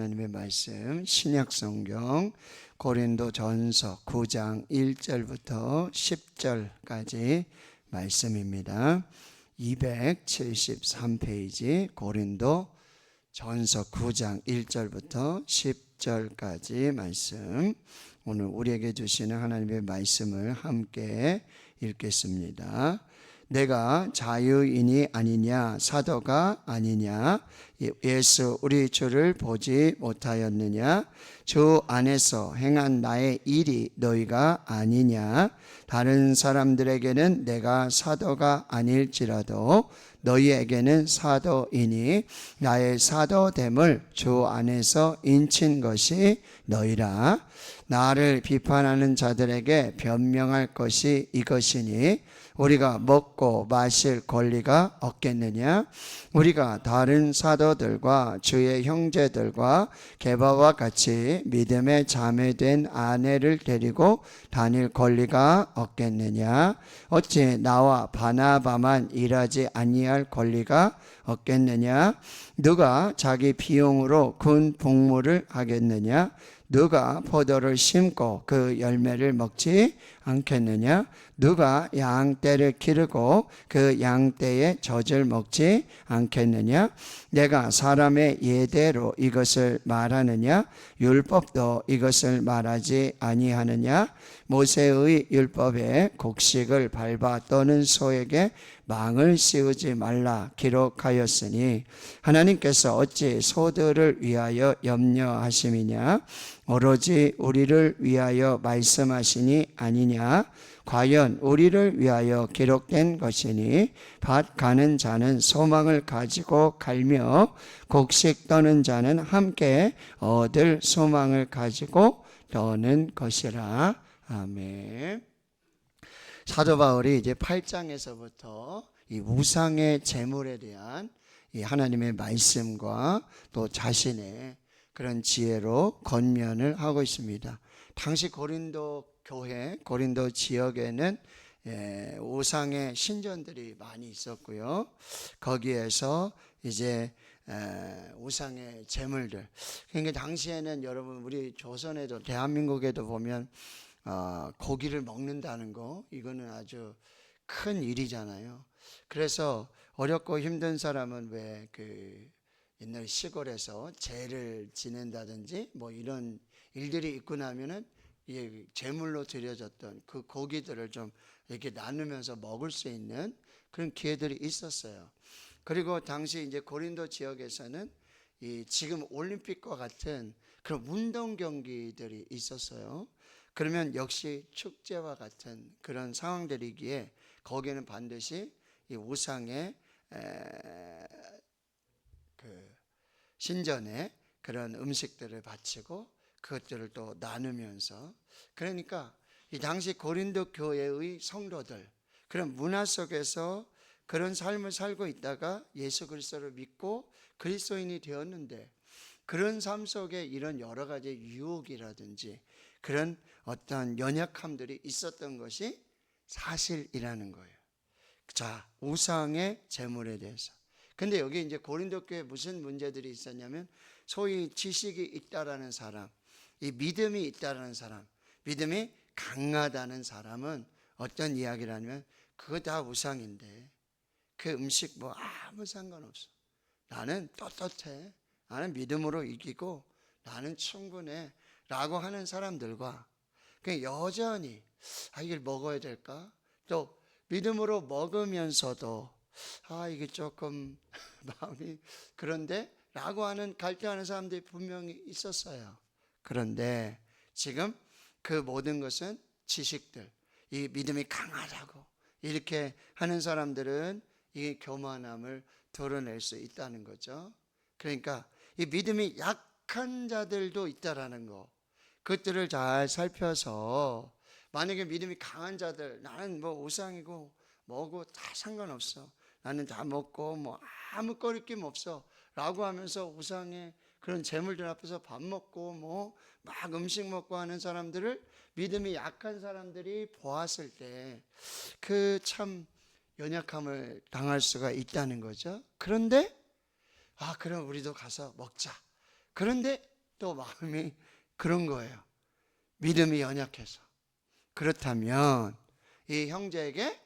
하나님의 말씀 신약성경 고린도전서 9장 1절부터 10절까지 말씀입니다. 273페이지 고린도전서 9장 1절부터 10절까지 말씀, 오늘 우리에게 주시는 하나님의 말씀을 함께 읽겠습니다. 내가 자유인이 아니냐, 사도가 아니냐, 예수 우리 주를 보지 못하였느냐, 주 안에서 행한 나의 일이 너희가 아니냐, 다른 사람들에게는 내가 사도가 아닐지라도 너희에게는 사도이니 나의 사도됨을 주 안에서 인친 것이 너희라. 나를 비판하는 자들에게 변명할 것이 이것이니 우리가 먹고 마실 권리가 없겠느냐? 우리가 다른 사도들과 주의 형제들과 게바와 같이 믿음의 자매된 아내를 데리고 다닐 권리가 없겠느냐? 어찌 나와 바나바만 일하지 아니할 권리가 없겠느냐? 누가 자기 비용으로 군 복무를 하겠느냐? 누가 포도를 심고 그 열매를 먹지 않겠느냐? 누가 양떼를 기르고 그 양떼의 젖을 먹지 않겠느냐? 내가 사람의 예대로 이것을 말하느냐? 율법도 이것을 말하지 아니하느냐? 모세의 율법에 곡식을 밟아 떠는 소에게 망을 씌우지 말라 기록하였으니 하나님께서 어찌 소들을 위하여 염려하심이냐? 오로지 우리를 위하여 말씀하시니 아니냐? 과연 우리를 위하여 기록된 것이니 밭 가는 자는 소망을 가지고 갈며 곡식 떠는 자는 함께 얻을 소망을 가지고 떠는 것이라. 아멘. 사도 바울이 이제 8장에서부터 이 우상의 제물에 대한 이 하나님의 말씀과 또 자신의 그런 지혜로 권면을 하고 있습니다. 당시 고린도 교회, 고린도 지역에는 우상의 신전들이 많이 있었고요. 거기에서 이제 우상의 제물들. 그러니까 당시에는 여러분 우리 조선에도 대한민국에도 보면 고기를 먹는다는 거, 이거는 아주 큰 일이잖아요. 그래서 어렵고 힘든 사람은 왜 그 옛날 시골에서 제를 지낸다든지 뭐 이런 일들이 있고 나면은 제물로 드려졌던 그 고기들을 좀 이렇게 나누면서 먹을 수 있는 그런 기회들이 있었어요. 그리고 당시 이제 고린도 지역에서는 이 지금 올림픽과 같은 그런 운동 경기들이 있었어요. 그러면 역시 축제와 같은 그런 상황들이기에 거기에는 반드시 이 우상의 그 신전에 그런 음식들을 바치고 그것들을 또 나누면서, 그러니까 이 당시 고린도 교회의 성도들 그런 문화 속에서 그런 삶을 살고 있다가 예수 그리스도를 믿고 그리스도인이 되었는데 그런 삶 속에 이런 여러 가지 유혹이라든지 그런 어떤 연약함들이 있었던 것이 사실이라는 거예요. 자, 우상의 제물에 대해서. 근데 여기 이제 고린도 교회에 무슨 문제들이 있었냐면 소위 지식이 있다라는 사람, 이 믿음이 있다라는 사람, 믿음이 강하다는 사람은 어떤 이야기라면 그거 다 우상인데 그 음식 뭐 아무 상관없어. 나는 떳떳해. 나는 믿음으로 이기고 나는 충분해. 라고 하는 사람들과 여전히 이걸 먹어야 될까? 또 믿음으로 먹으면서도 이게 조금 마음이 그런데? 라고 하는 갈등하는 사람들이 분명히 있었어요. 그런데 지금 그 모든 것은 지식들, 이 믿음이 강하다고 이렇게 하는 사람들은 이 교만함을 드러낼 수 있다는 거죠. 그러니까 이 믿음이 약한 자들도 있다라는 거, 그것들을 잘 살펴서 만약에 믿음이 강한 자들, 나는 뭐 우상이고 뭐고 다 상관없어, 나는 다 먹고 뭐 아무 꺼리낌 없어 라고 하면서 우상의 그런 재물들 앞에서 밥 먹고 뭐 막 음식 먹고 하는 사람들을 믿음이 약한 사람들이 보았을 때 그 참 연약함을 당할 수가 있다는 거죠. 그런데 그럼 우리도 가서 먹자. 그런데 또 마음이 그런 거예요. 믿음이 연약해서. 그렇다면 이 형제에게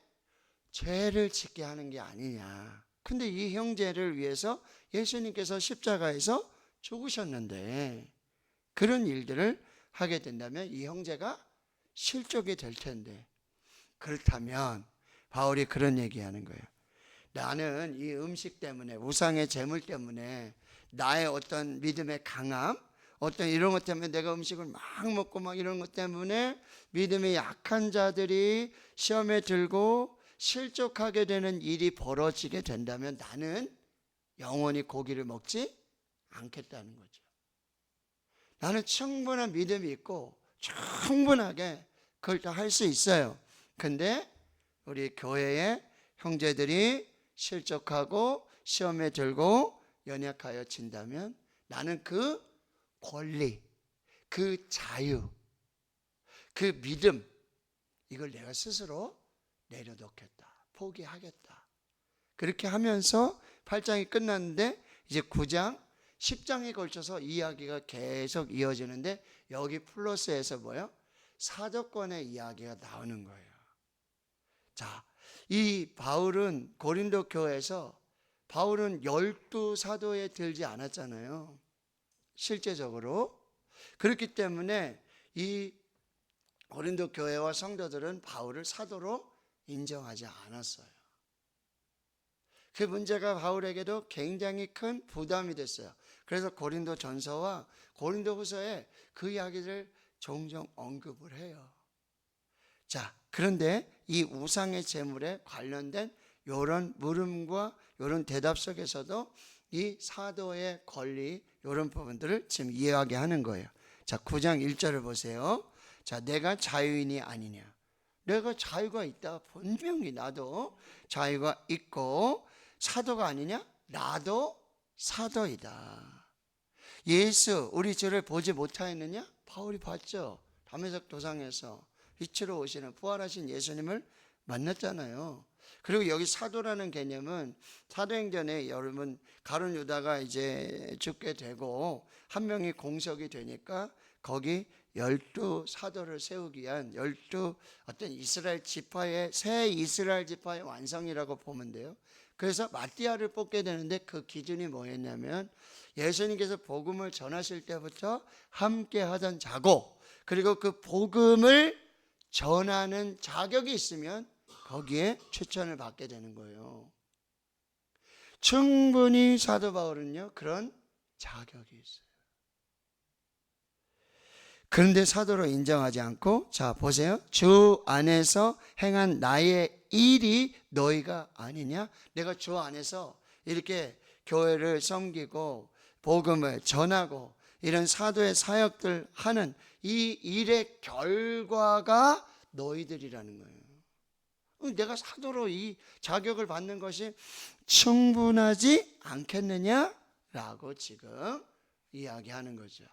죄를 짓게 하는 게 아니냐. 근데 이 형제를 위해서 예수님께서 십자가에서 죽으셨는데 그런 일들을 하게 된다면 이 형제가 실족이 될 텐데, 그렇다면 바울이 그런 얘기하는 거예요. 나는 이 음식 때문에, 우상의 제물 때문에, 나의 어떤 믿음의 강함, 어떤 이런 것 때문에 내가 음식을 막 먹고 막 이런 것 때문에 믿음이 약한 자들이 시험에 들고 실족하게 되는 일이 벌어지게 된다면 나는 영원히 고기를 먹지 않겠다는 거죠. 나는 충분한 믿음이 있고 충분하게 그걸 다 할 수 있어요. 근데 우리 교회의 형제들이 실족하고 시험에 들고 연약하여 진다면 나는 그 권리, 그 자유, 그 믿음, 이걸 내가 스스로 내려놓겠다, 포기하겠다. 그렇게 하면서 8장이 끝났는데 이제 9장, 10장에 걸쳐서 이야기가 계속 이어지는데 여기 플러스에서 뭐예요? 사도권의 이야기가 나오는 거예요. 자, 이 바울은 고린도 교회에서 바울은 12사도에 들지 않았잖아요. 실제적으로. 그렇기 때문에 이 고린도 교회와 성도들은 바울을 사도로 인정하지 않았어요. 그 문제가 바울에게도 굉장히 큰 부담이 됐어요. 그래서 고린도 전서와 고린도 후서에 그 이야기를 종종 언급을 해요. 자, 그런데 이 우상의 제물에 관련된 이런 물음과 이런 대답 속에서도 이 사도의 권리, 이런 부분들을 지금 이야기하는 거예요. 자, 9장 1절을 보세요. 자, 내가 자유인이 아니냐. 내가 자유가 있다. 분명히 나도 자유가 있고 사도가 아니냐? 나도 사도이다. 예수, 우리 주를 보지 못하였느냐? 바울이 봤죠. 다메섹 도상에서 빛으로 오시는 부활하신 예수님을 만났잖아요. 그리고 여기 사도라는 개념은 사도행전에 여러분 가룟 유다가 이제 죽게 되고 한 명이 공석이 되니까 거기 12사도를 세우기 위한 12 어떤 이스라엘 지파의 새 이스라엘 지파의 완성이라고 보면 돼요. 그래서 마띠아를 뽑게 되는데 그 기준이 뭐였냐면 예수님께서 복음을 전하실 때부터 함께 하던 자고, 그리고 그 복음을 전하는 자격이 있으면 거기에 추천을 받게 되는 거예요. 충분히 사도 바울은요 그런 자격이 있어요. 그런데 사도로 인정하지 않고, 자 보세요. 주 안에서 행한 나의 일이 너희가 아니냐. 내가 주 안에서 이렇게 교회를 섬기고 복음을 전하고 이런 사도의 사역들 하는 이 일의 결과가 너희들이라는 거예요. 내가 사도로 이 자격을 받는 것이 충분하지 않겠느냐라고 지금 이야기하는 거죠.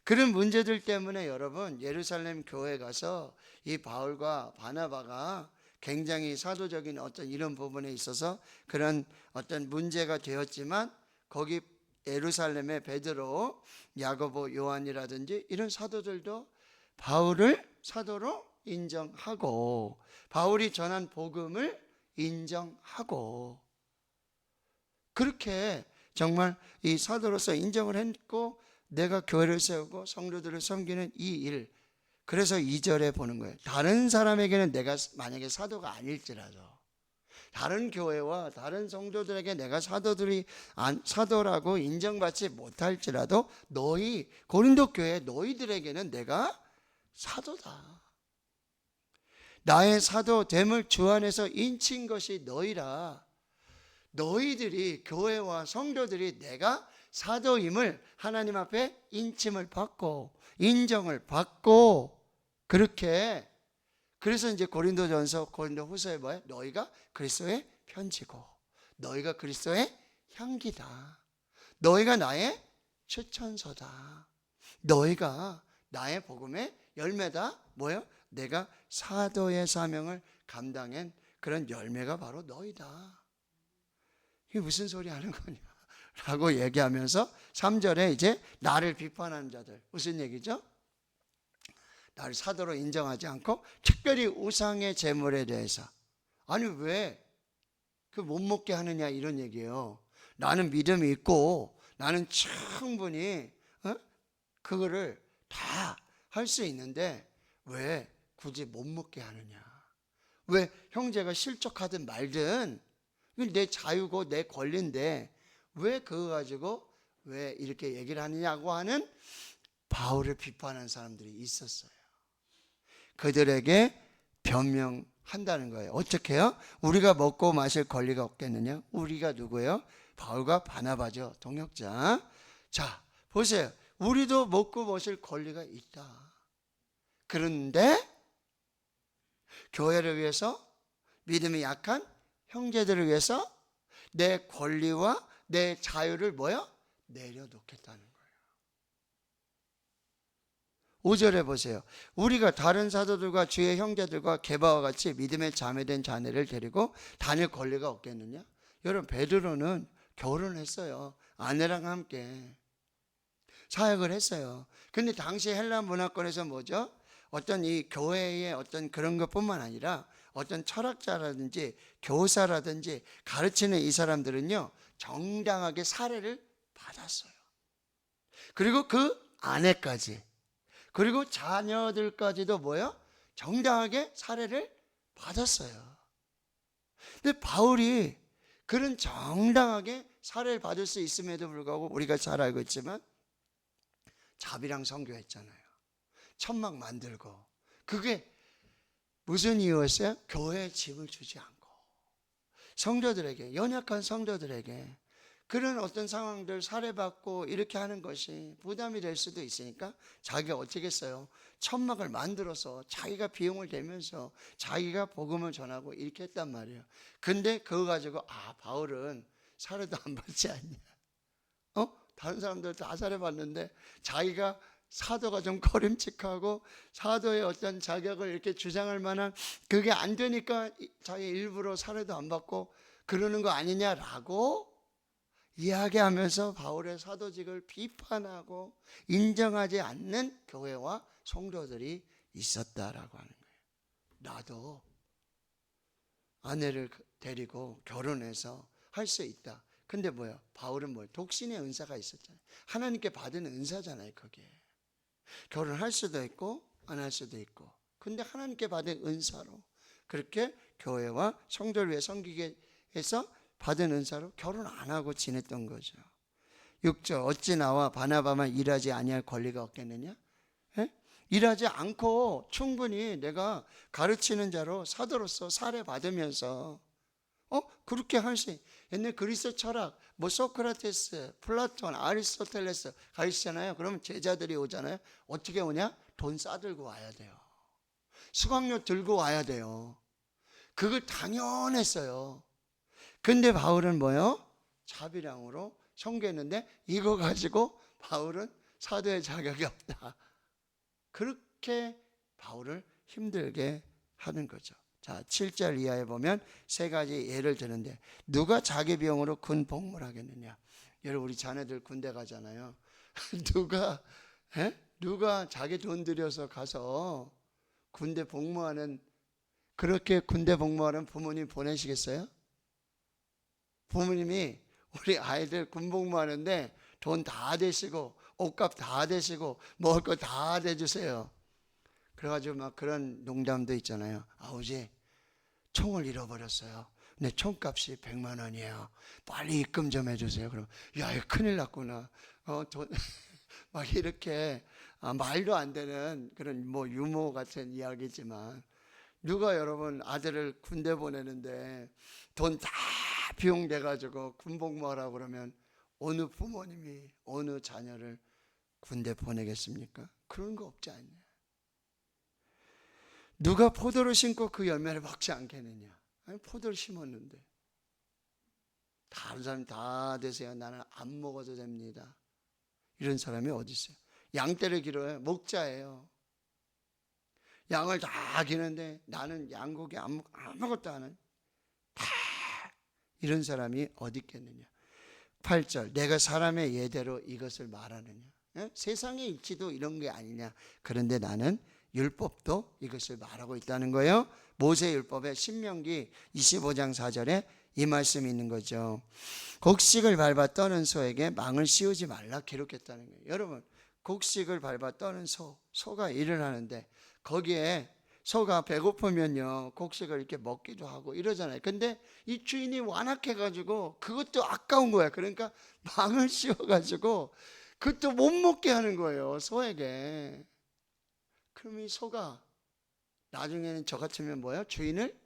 그런 문제들 때문에 여러분 예루살렘 교회 가서 이 바울과 바나바가 굉장히 사도적인 어떤 이런 부분에 있어서 그런 어떤 문제가 되었지만, 거기 예루살렘의 베드로, 야고보, 요한이라든지 이런 사도들도 바울을 사도로 인정하고 바울이 전한 복음을 인정하고 그렇게 정말 이 사도로서 인정을 했고, 내가 교회를 세우고 성도들을 섬기는 이 일, 그래서 2절에 보는 거예요. 다른 사람에게는 내가 만약에 사도가 아닐지라도, 다른 교회와 다른 성도들에게 내가 사도라고 인정받지 못할지라도 너희 고린도 교회 너희들에게는 내가 사도다. 나의 사도됨을 주 안에서 인친 것이 너희라. 너희들이, 교회와 성도들이 내가 사도임을 하나님 앞에 인침을 받고 인정을 받고, 그렇게, 그래서 이제 고린도전서 고린도후서에 뭐예요? 너희가 그리스도의 편지고 너희가 그리스도의 향기다. 너희가 나의 추천서다. 너희가 나의 복음의 열매다. 뭐예요? 내가 사도의 사명을 감당한 그런 열매가 바로 너희다. 이게 무슨 소리 하는 거냐? 라고 얘기하면서 3절에 이제 나를 비판하는 자들, 무슨 얘기죠? 나를 사도로 인정하지 않고 특별히 우상의 제물에 대해서, 아니 왜 그 못 먹게 하느냐, 이런 얘기예요. 나는 믿음이 있고 나는 충분히 그거를 다 할 수 있는데 왜 굳이 못 먹게 하느냐, 왜 형제가 실족하든 말든 내 자유고 내 권리인데 왜 그거 가지고 왜 이렇게 얘기를 하느냐고 하는 바울을 비판하는 사람들이 있었어요. 그들에게 변명한다는 거예요. 어떻게 해요? 우리가 먹고 마실 권리가 없겠느냐? 우리가 누구예요? 바울과 바나바죠. 동역자. 자, 보세요. 우리도 먹고 마실 권리가 있다. 그런데 교회를 위해서, 믿음이 약한 형제들을 위해서 내 권리와 내 자유를 뭐요? 내려놓겠다는 거예요. 5절에 보세요. 우리가 다른 사도들과 주의 형제들과 게바와 같이 믿음에 자매된 자네를 데리고 다닐 권리가 없겠느냐? 여러분, 베드로는 결혼했어요. 아내랑 함께 사역을 했어요. 근데 당시 헬라 문화권에서 뭐죠? 어떤 이 교회의 어떤 그런 것뿐만 아니라 어떤 철학자라든지 교사라든지 가르치는 이 사람들은요, 정당하게 사례를 받았어요. 그리고 그 아내까지, 그리고 자녀들까지도 뭐요? 정당하게 사례를 받았어요. 근데 바울이 그런 정당하게 사례를 받을 수 있음에도 불구하고 우리가 잘 알고 있지만 자비랑 선교했잖아요. 천막 만들고. 그게 무슨 이유였어요? 교회에 짐을 주지 않고 성도들에게, 연약한 성도들에게 그런 어떤 상황들 사례받고 이렇게 하는 것이 부담이 될 수도 있으니까 자기가 어떻게 했어요? 천막을 만들어서 자기가 비용을 대면서 자기가 복음을 전하고 이렇게 했단 말이에요. 근데 그거 가지고 바울은 사례도 안 받지 않냐? 다른 사람들 다 사례받는데 자기가 사도가 좀 거림칙하고 사도의 어떤 자격을 이렇게 주장할 만한 그게 안 되니까 자기 일부러 사례도 안 받고 그러는 거 아니냐라고 이야기하면서 바울의 사도직을 비판하고 인정하지 않는 교회와 성도들이 있었다라고 하는 거예요. 나도 아내를 데리고 결혼해서 할 수 있다. 근데 뭐야? 바울은 뭐야? 독신의 은사가 있었잖아요. 하나님께 받은 은사잖아요, 그게. 결혼할 수도 있고 안 할 수도 있고. 근데 하나님께 받은 은사로 그렇게 교회와 성도를 위해 섬기게 해서 받은 은사로 결혼 안 하고 지냈던 거죠. 6절, 어찌 나와 바나바만 일하지 아니할 권리가 없겠느냐? 에? 일하지 않고 충분히 내가 가르치는 자로 사도로서 사례 받으면서 그렇게 할 수. 옛날 그리스 철학, 뭐 소크라테스, 플라톤, 아리스토텔레스 가르치잖아요. 그러면 제자들이 오잖아요. 어떻게 오냐? 돈 싸들고 와야 돼요. 수강료 들고 와야 돼요. 그걸 당연했어요. 근데 바울은 뭐요? 자비량으로 선교했는데 이거 가지고 바울은 사도의 자격이 없다. 그렇게 바울을 힘들게 하는 거죠. 자, 7절 이하에 보면 세 가지 예를 드는데 누가 자기 비용으로 군 복무를 하겠느냐? 여러분, 우리 자녀들 군대 가잖아요. 누가 자기 돈 들여서 가서 군대 복무하는, 그렇게 군대 복무하는 부모님 보내시겠어요? 부모님이 우리 아이들 군 복무하는데 돈 다 대시고 옷값 다 대시고 먹을 거 다 대주세요. 그래가지고 막 그런 농담도 있잖아요. 아버지, 총을 잃어버렸어요. 근데 총값이 100만 원이에요. 빨리 입금 좀 해주세요. 그럼 야, 이거 큰일 났구나. 막 이렇게 말도 안 되는 그런 뭐 유머 같은 이야기지만 누가 여러분 아들을 군대 보내는데 돈 다 비용 내가지고 군복무하라고 그러면 어느 부모님이 어느 자녀를 군대 보내겠습니까? 그런 거 없지 않냐? 누가 포도를 심고 그 열매를 먹지 않겠느냐? 아니, 포도를 심었는데 다른 사람이 다 드세요. 나는 안 먹어도 됩니다. 이런 사람이 어디 있어요? 양떼를 기르어요. 목자예요. 양을 다 기는데 나는 양고기 아무것도 안 하는, 다 이런 사람이 어디 있겠느냐? 8절 내가 사람의 예대로 이것을 말하느냐. 세상의 일치도 이런 게 아니냐. 그런데 나는 율법도 이것을 말하고 있다는 거예요. 모세 율법의 신명기 25장 4절에 이 말씀이 있는 거죠. 곡식을 밟아 떠는 소에게 망을 씌우지 말라 기록했다는 거예요. 여러분, 곡식을 밟아 떠는 소가 일을 하는데 거기에 소가 배고프면요 곡식을 이렇게 먹기도 하고 이러잖아요. 근데 이 주인이 완악해가지고 그것도 아까운 거야. 그러니까 망을 씌워가지고 그것도 못 먹게 하는 거예요, 소에게. 그럼 이 소가 나중에는 저 같으면 뭐야? 주인을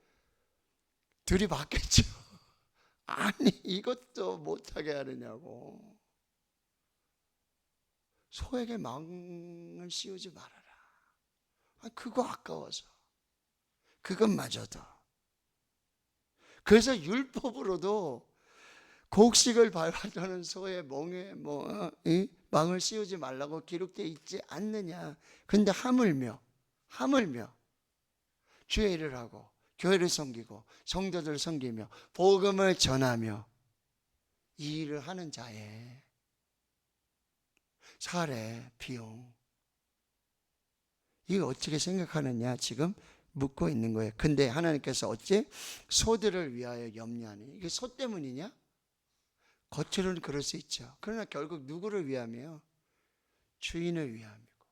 들이받겠죠. 아니 이것도 못하게 하느냐고. 소에게 망을 씌우지 말아라. 그거 아까워서. 그것마저도. 그래서 율법으로도 곡식을 밟아주는 소의 멍에 망을 씌우지 말라고 기록되어 있지 않느냐. 그런데 하물며 주의 일을 하고 교회를 섬기고 성도들을 섬기며 복음을 전하며 이 일을 하는 자의 사례, 비용, 이거 어떻게 생각하느냐 지금 묻고 있는 거예요. 근데 하나님께서 어찌 소들을 위하여 염려하니? 이게 소 때문이냐? 겉으로는 그럴 수 있죠. 그러나 결국 누구를 위함이요? 주인을 위함이고.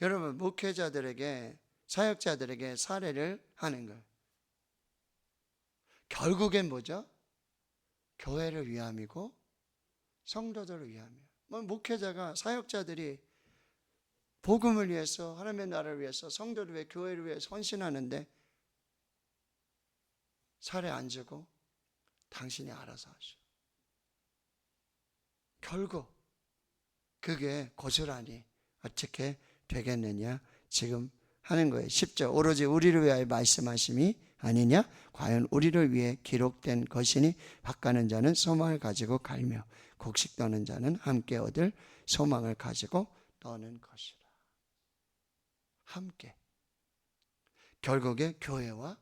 여러분, 목회자들에게, 사역자들에게 사례를 하는 거예요. 결국엔 뭐죠? 교회를 위함이고 성도들을 위함이에요. 목회자가, 사역자들이 복음을 위해서, 하나님의 나라를 위해서, 성도를 위해, 교회를 위해 헌신하는데 사례 안 주고 당신이 알아서 하시오. 결국 그게 고스란히 어떻게 되겠느냐 지금 하는 거예요. 10절 오로지 우리를 위하여 말씀하심이 아니냐? 과연 우리를 위해 기록된 것이니 밭가는 자는 소망을 가지고 갈며 곡식 떠는 자는 함께 얻을 소망을 가지고 떠는 것이라. 함께. 결국에 교회와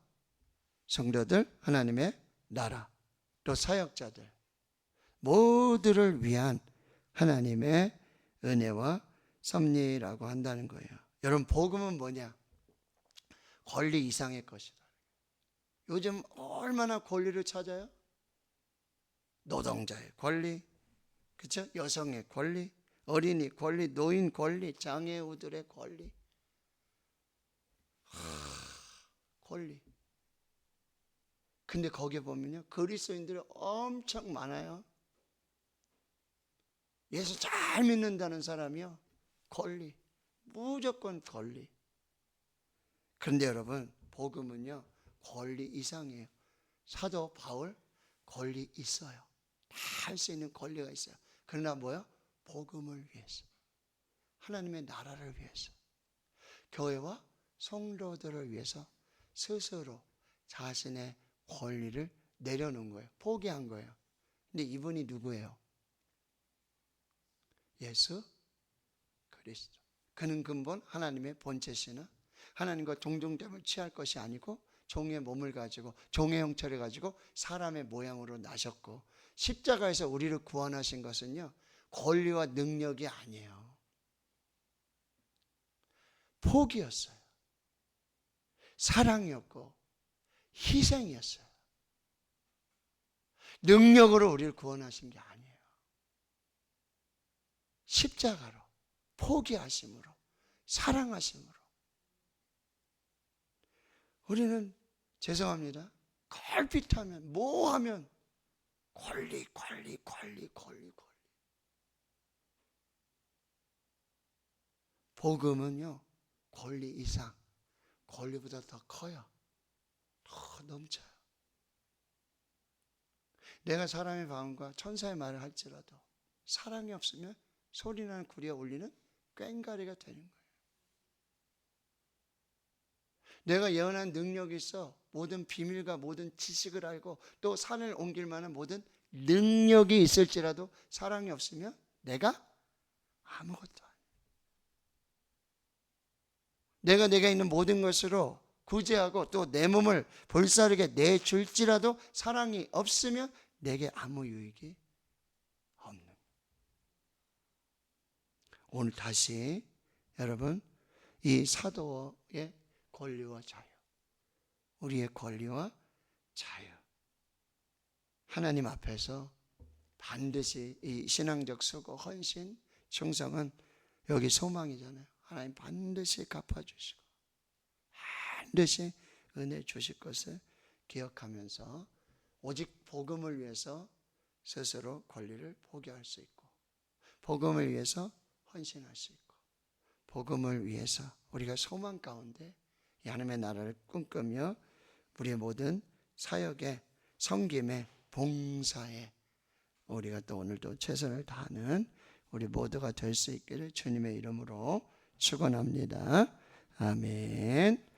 성도들, 하나님의 나라, 또 사역자들 모두를 위한 하나님의 은혜와 섭리라고 한다는 거예요. 여러분, 복음은 뭐냐? 권리 이상의 것이다. 요즘 얼마나 권리를 찾아요? 노동자의 권리, 그렇죠? 여성의 권리, 어린이 권리, 노인 권리, 장애우들의 권리. 권리. 근데 거기에 보면요, 그리스도인들이 엄청 많아요. 예수 잘 믿는다는 사람이요, 권리, 무조건 권리. 그런데 여러분, 복음은요 권리 이상이에요. 사도 바울 권리 있어요. 다 할 수 있는 권리가 있어요. 그러나 뭐요? 복음을 위해서, 하나님의 나라를 위해서, 교회와 성도들을 위해서 스스로 자신의 권리를 내려놓은 거예요. 포기한 거예요. 근데 이분이 누구예요? 예수 그리스도. 그는 근본 하나님의 본체시나 하나님과 동정됨을 취할 것이 아니고 종의 몸을 가지고 종의 형체를 가지고 사람의 모양으로 나셨고, 십자가에서 우리를 구원하신 것은요 권리와 능력이 아니에요. 포기였어요. 사랑이었고 희생이었어요. 능력으로 우리를 구원하신 게 아니에요. 십자가로, 포기하심으로, 사랑하심으로. 우리는 죄송합니다, 걸핏하면 뭐하면 권리. 복음은요 권리 이상, 권리보다 더 커요. 더 넘쳐요. 내가 사람의 마음과 천사의 말을 할지라도 사랑이 없으면 소리나는 구리에 울리는 꽹과리가 되는 거예요. 내가 예언한 능력이 있어 모든 비밀과 모든 지식을 알고 또 산을 옮길 만한 모든 능력이 있을지라도 사랑이 없으면 내가 아무것도 아니에요. 내가 있는 모든 것으로 구제하고 또 내 몸을 볼살하게 내줄지라도 사랑이 없으면 내게 아무 유익이 오늘 다시 여러분 이 사도의 권리와 자유, 우리의 권리와 자유, 하나님 앞에서 반드시 이 신앙적 수고, 헌신, 충성은 여기 소망이잖아요. 하나님 반드시 갚아주시고 반드시 은혜 주실 것을 기억하면서 오직 복음을 위해서 스스로 권리를 포기할 수 있고, 복음을 위해서 헌신할 수 있고, 복음을 위해서 우리가 소망 가운데 하나님의 나라를 꿈꾸며 우리의 모든 사역에, 섬김에, 봉사에 우리가 또 오늘도 최선을 다하는 우리 모두가 될 수 있기를 주님의 이름으로 축원합니다. 아멘.